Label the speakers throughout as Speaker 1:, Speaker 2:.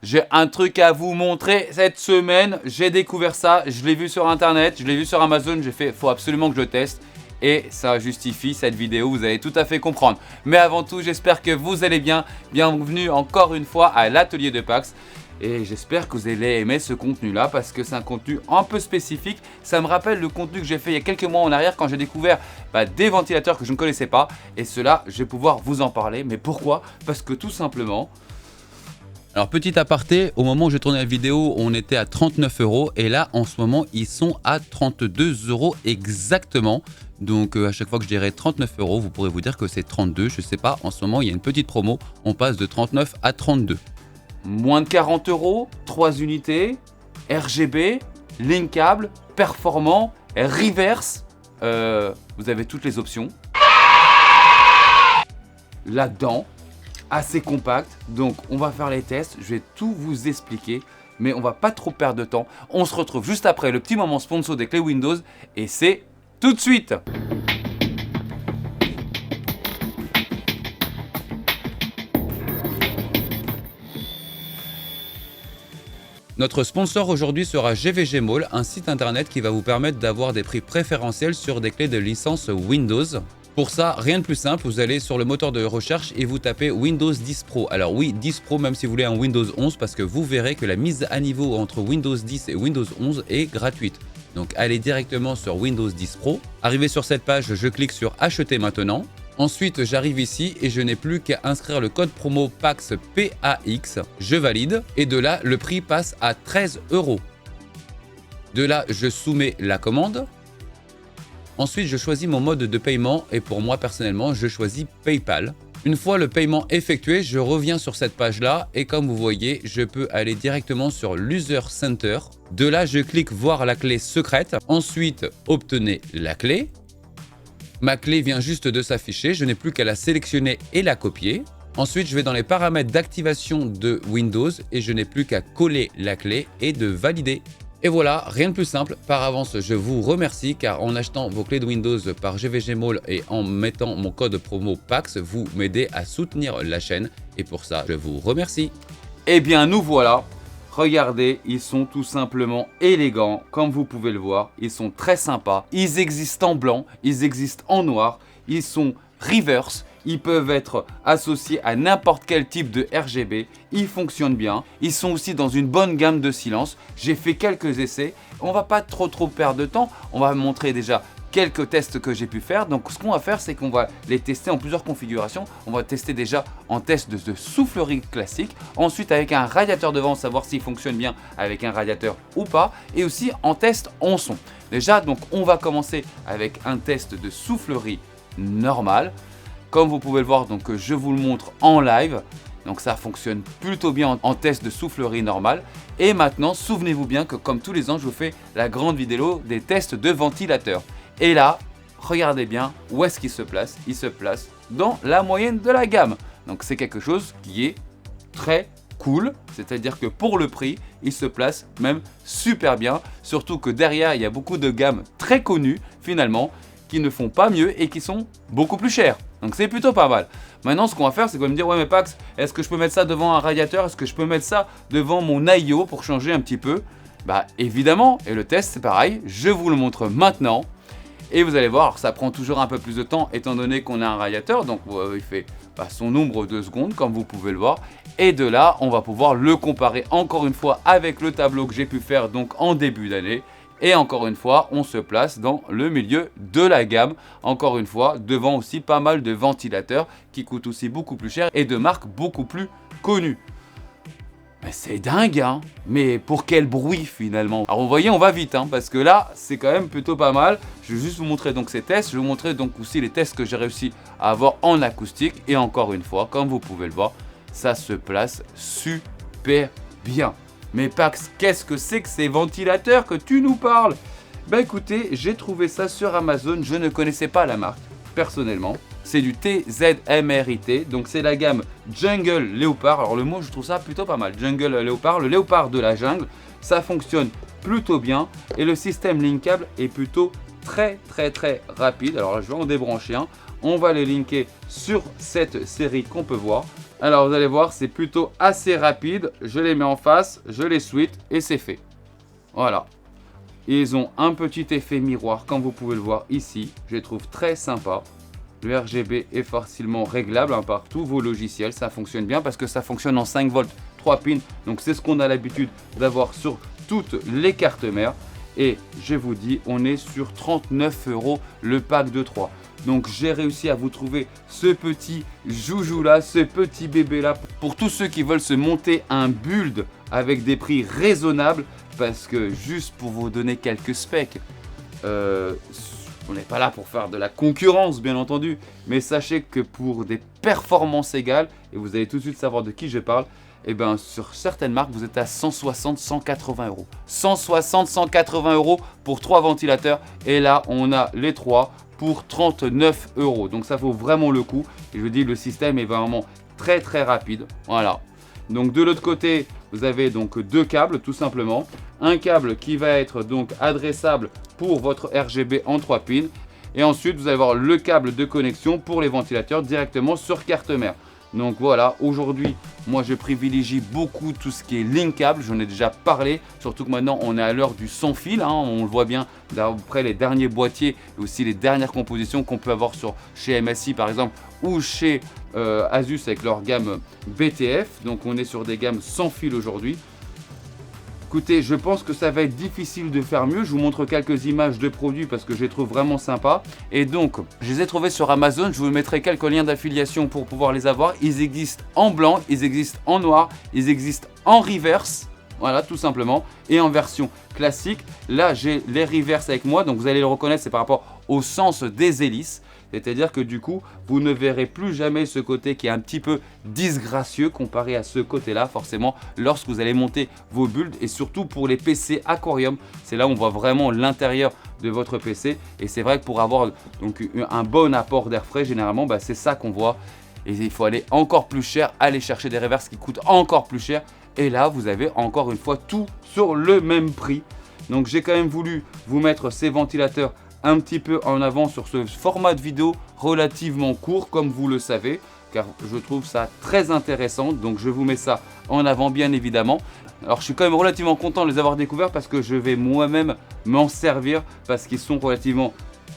Speaker 1: J'ai un truc à vous montrer cette semaine. J'ai découvert ça, je l'ai vu sur internet, je l'ai vu sur Amazon. J'ai fait, faut absolument que je le teste. Et ça justifie cette vidéo, vous allez tout à fait comprendre. Mais avant tout, j'espère que vous allez bien. Bienvenue encore une fois à l'atelier de Pax. Et j'espère que vous allez aimer ce contenu-là parce que c'est un contenu un peu spécifique. Ça me rappelle le contenu que j'ai fait il y a quelques mois en arrière quand j'ai découvert des ventilateurs que je ne connaissais pas. Et cela, je vais pouvoir vous en parler. Mais pourquoi? Parce que tout simplement... Alors petit aparté, au moment où j'ai tourné la vidéo, on était à 39 € et là en ce moment ils sont à 32 € exactement. Donc à chaque fois que je dirai 39 €, vous pourrez vous dire que c'est 32, je sais pas, en ce moment il y a une petite promo, on passe de 39 à 32. Moins de 40 €, 3 unités, RGB, linkable, performant, reverse, vous avez toutes les options. Là-dedans, assez compact, donc on va faire les tests, je vais tout vous expliquer, mais on va pas trop perdre de temps. On se retrouve juste après le petit moment sponsor des clés Windows et c'est tout de suite. Notre sponsor aujourd'hui sera GVG Mall, un site internet qui va vous permettre d'avoir des prix préférentiels sur des clés de licence Windows. Pour ça, rien de plus simple, vous allez sur le moteur de recherche et vous tapez Windows 10 Pro. Alors oui, 10 Pro même si vous voulez un Windows 11 parce que vous verrez que la mise à niveau entre Windows 10 et Windows 11 est gratuite. Donc allez directement sur Windows 10 Pro. Arrivé sur cette page, je clique sur Acheter maintenant. Ensuite, j'arrive ici et je n'ai plus qu'à inscrire le code promo PAX, PAX. Je valide et de là, le prix passe à 13 €. De là, je soumets la commande. Ensuite, je choisis mon mode de paiement et pour moi personnellement, je choisis PayPal. Une fois le paiement effectué, je reviens sur cette page-là et comme vous voyez, je peux aller directement sur l'User Center. De là, je clique voir la clé secrète. Ensuite, obtenez la clé. Ma clé vient juste de s'afficher, je n'ai plus qu'à la sélectionner et la copier. Ensuite, je vais dans les paramètres d'activation de Windows et je n'ai plus qu'à coller la clé et de valider. Et voilà, rien de plus simple. Par avance, je vous remercie car en achetant vos clés de Windows par GVG Mall et en mettant mon code promo PAX, vous m'aidez à soutenir la chaîne et pour ça, je vous remercie. Eh bien, nous voilà. Regardez, ils sont tout simplement élégants, comme vous pouvez le voir. Ils sont très sympas. Ils existent en blanc, ils existent en noir, ils sont reverse. Ils peuvent être associés à n'importe quel type de RGB. Ils fonctionnent bien. Ils sont aussi dans une bonne gamme de silence. J'ai fait quelques essais. On va pas trop perdre de temps. On va montrer déjà quelques tests que j'ai pu faire. Donc ce qu'on va faire, c'est qu'on va les tester en plusieurs configurations. On va tester déjà en test de soufflerie classique. Ensuite avec un radiateur devant, savoir s'il fonctionne bien avec un radiateur ou pas. Et aussi en test en son. Déjà, donc on va commencer avec un test de soufflerie normale. Comme vous pouvez le voir, donc je vous le montre en live. Donc ça fonctionne plutôt bien en test de soufflerie normale. Et maintenant, souvenez-vous bien que comme tous les ans, je vous fais la grande vidéo des tests de ventilateurs. Et là, regardez bien où est-ce qu'il se place. Il se place dans la moyenne de la gamme. Donc c'est quelque chose qui est très cool. C'est-à-dire que pour le prix, il se place même super bien. Surtout que derrière, il y a beaucoup de gammes très connues finalement qui ne font pas mieux et qui sont beaucoup plus chères. Donc c'est plutôt pas mal. Maintenant, ce qu'on va faire, c'est qu'on va me dire, ouais mais Pax, est-ce que je peux mettre ça devant un radiateur? Est-ce que je peux mettre ça devant mon IO pour changer un petit peu? Bah évidemment, et le test c'est pareil, je vous le montre maintenant. Et vous allez voir, alors, ça prend toujours un peu plus de temps étant donné qu'on a un radiateur. Donc il fait son nombre de secondes comme vous pouvez le voir. Et de là, on va pouvoir le comparer encore une fois avec le tableau que j'ai pu faire donc en début d'année. Et encore une fois, on se place dans le milieu de la gamme. Encore une fois, devant aussi pas mal de ventilateurs qui coûtent aussi beaucoup plus cher et de marques beaucoup plus connues. Mais c'est dingue, hein. Mais pour quel bruit finalement? Alors vous voyez, on va vite, hein, parce que là, c'est quand même plutôt pas mal. Je vais juste vous montrer donc ces tests. Je vais vous montrer donc aussi les tests que j'ai réussi à avoir en acoustique. Et encore une fois, comme vous pouvez le voir, ça se place super bien. Mais Pax, qu'est-ce que c'est que ces ventilateurs que tu nous parles? Bah écoutez, j'ai trouvé ça sur Amazon, je ne connaissais pas la marque, personnellement. C'est du TZMRIT, donc c'est la gamme Jungle Léopard. Alors le mot, je trouve ça plutôt pas mal, Jungle Léopard, le léopard de la jungle. Ça fonctionne plutôt bien et le système linkable est plutôt très rapide. Alors là, je vais en débrancher un. On va les linker sur cette série qu'on peut voir. Alors vous allez voir, c'est plutôt assez rapide. Je les mets en face, je les switch et c'est fait. Voilà. Ils ont un petit effet miroir comme vous pouvez le voir ici. Je les trouve très sympa. Le RGB est facilement réglable par tous vos logiciels. Ça fonctionne bien parce que ça fonctionne en 5 volts, 3 pins. Donc c'est ce qu'on a l'habitude d'avoir sur toutes les cartes mères. Et je vous dis, on est sur 39 € le pack de 3. Donc j'ai réussi à vous trouver ce petit joujou là, ce petit bébé là. Pour tous ceux qui veulent se monter un build avec des prix raisonnables. Parce que juste pour vous donner quelques specs, on n'est pas là pour faire de la concurrence bien entendu. Mais sachez que pour des performances égales, et vous allez tout de suite savoir de qui je parle, et bien sur certaines marques vous êtes à 160-180 €. 160-180 € pour 3 ventilateurs. Et là on a les 3 pour 39 €. Donc ça vaut vraiment le coup. Et je vous dis, le système est vraiment très très rapide. Voilà. Donc de l'autre côté, vous avez donc 2 câbles tout simplement. Un câble qui va être donc adressable pour votre RGB en 3 pins. Et ensuite, vous allez avoir le câble de connexion pour les ventilateurs directement sur carte mère. Donc voilà, aujourd'hui, moi je privilégie beaucoup tout ce qui est linkable. J'en ai déjà parlé, surtout que maintenant on est à l'heure du sans fil. On le voit bien d'après les derniers boîtiers et aussi les dernières compositions qu'on peut avoir chez MSI par exemple ou chez Asus avec leur gamme BTF. Donc on est sur des gammes sans fil aujourd'hui. Écoutez, je pense que ça va être difficile de faire mieux. Je vous montre quelques images de produits parce que je les trouve vraiment sympas. Et donc, je les ai trouvés sur Amazon. Je vous mettrai quelques liens d'affiliation pour pouvoir les avoir. Ils existent en blanc, ils existent en noir, ils existent en reverse. Voilà, tout simplement. Et en version classique. Là, j'ai les reverse avec moi. Donc, vous allez le reconnaître, c'est par rapport au sens des hélices. C'est-à-dire que du coup, vous ne verrez plus jamais ce côté qui est un petit peu disgracieux comparé à ce côté-là, forcément, lorsque vous allez monter vos builds. Et surtout pour les PC Aquarium, c'est là où on voit vraiment l'intérieur de votre PC. Et c'est vrai que pour avoir donc un bon apport d'air frais, généralement, c'est ça qu'on voit. Et il faut aller encore plus cher, aller chercher des reverse qui coûtent encore plus cher. Et là, vous avez encore une fois tout sur le même prix. Donc j'ai quand même voulu vous mettre ces ventilateurs un petit peu en avant sur ce format de vidéo relativement court comme vous le savez, car je trouve ça très intéressant. Donc je vous mets ça en avant bien évidemment. Alors je suis quand même relativement content de les avoir découverts parce que je vais moi-même m'en servir parce qu'ils sont relativement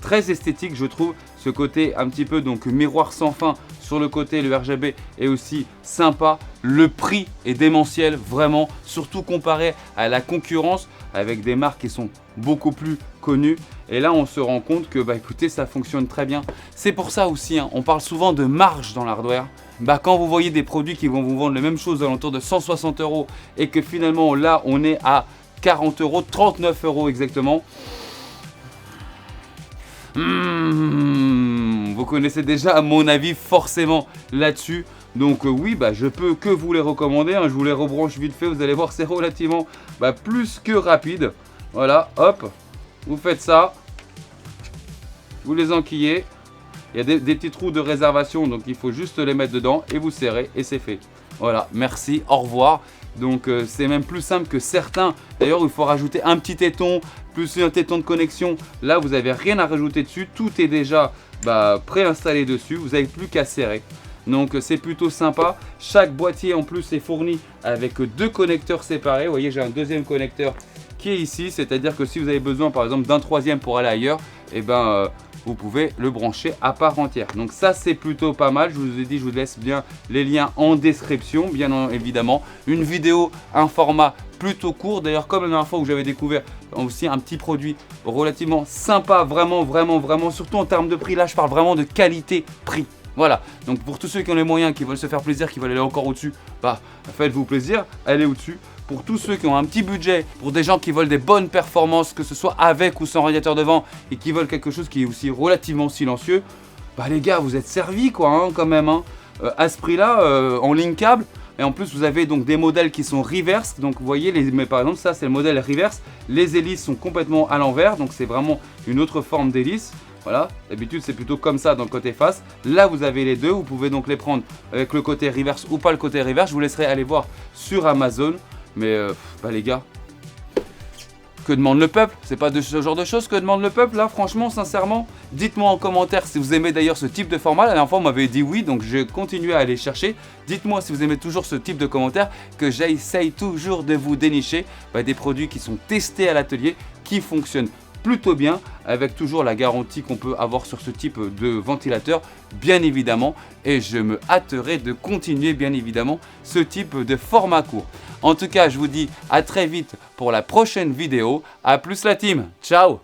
Speaker 1: très esthétiques, je trouve. Ce côté un petit peu donc miroir sans fin sur le côté, le RGB est aussi sympa. Le prix est démentiel vraiment, surtout comparé à la concurrence avec des marques qui sont beaucoup plus connues. Et là on se rend compte que écoutez, ça fonctionne très bien. C'est pour ça aussi, on parle souvent de marge dans l'hardware. Quand vous voyez des produits qui vont vous vendre les mêmes choses à l'entour de 160 € et que finalement là on est à 40 €, 39 € exactement. Vous connaissez déjà mon avis forcément là-dessus. Donc oui, je peux que vous les recommander. Je vous les rebranche vite fait. Vous allez voir, c'est relativement plus que rapide. Voilà, hop, vous faites ça. Vous les enquillez. Il y a des petits trous de réservation, donc il faut juste les mettre dedans et vous serrez et c'est fait. Voilà, merci, au revoir. Donc c'est même plus simple que certains. D'ailleurs, il faut rajouter un petit téton, plus un téton de connexion. Là, vous n'avez rien à rajouter dessus. Tout est déjà préinstallé dessus. Vous n'avez plus qu'à serrer. Donc c'est plutôt sympa. Chaque boîtier en plus est fourni avec 2 connecteurs séparés. Vous voyez, j'ai un deuxième connecteur qui est ici. C'est-à-dire que si vous avez besoin par exemple d'un troisième pour aller ailleurs, vous pouvez le brancher à part entière. Donc ça, c'est plutôt pas mal. Je vous ai dit, je vous laisse bien les liens en description, bien évidemment. Une vidéo, un format plutôt court. D'ailleurs, comme la dernière fois où j'avais découvert aussi un petit produit relativement sympa, vraiment, surtout en termes de prix. Là, je parle vraiment de qualité-prix. Voilà, donc pour tous ceux qui ont les moyens, qui veulent se faire plaisir, qui veulent aller encore au-dessus, faites-vous plaisir, allez au-dessus. Pour tous ceux qui ont un petit budget, pour des gens qui veulent des bonnes performances, que ce soit avec ou sans radiateur devant, et qui veulent quelque chose qui est aussi relativement silencieux, les gars, vous êtes servis quoi, quand même. À ce prix-là, en linkable, et en plus vous avez donc des modèles qui sont reverse. Donc vous voyez, mais par exemple ça c'est le modèle reverse. Les hélices sont complètement à l'envers, donc c'est vraiment une autre forme d'hélice. Voilà, d'habitude c'est plutôt comme ça dans le côté face. Là vous avez les deux, vous pouvez donc les prendre avec le côté reverse ou pas le côté reverse. Je vous laisserai aller voir sur Amazon. Mais les gars, Que demande le peuple? C'est pas de ce genre de choses que demande le peuple là, franchement, sincèrement? Dites-moi en commentaire si vous aimez d'ailleurs ce type de format. La dernière fois, on m'avait dit oui, donc je continue à aller chercher. Dites-moi si vous aimez toujours ce type de commentaires, que j'essaye toujours de vous dénicher des produits qui sont testés à l'atelier, qui fonctionnent plutôt bien, avec toujours la garantie qu'on peut avoir sur ce type de ventilateur, bien évidemment, et je me hâterai de continuer bien évidemment ce type de format court. En tout cas, je vous dis à très vite pour la prochaine vidéo. À plus la team, ciao!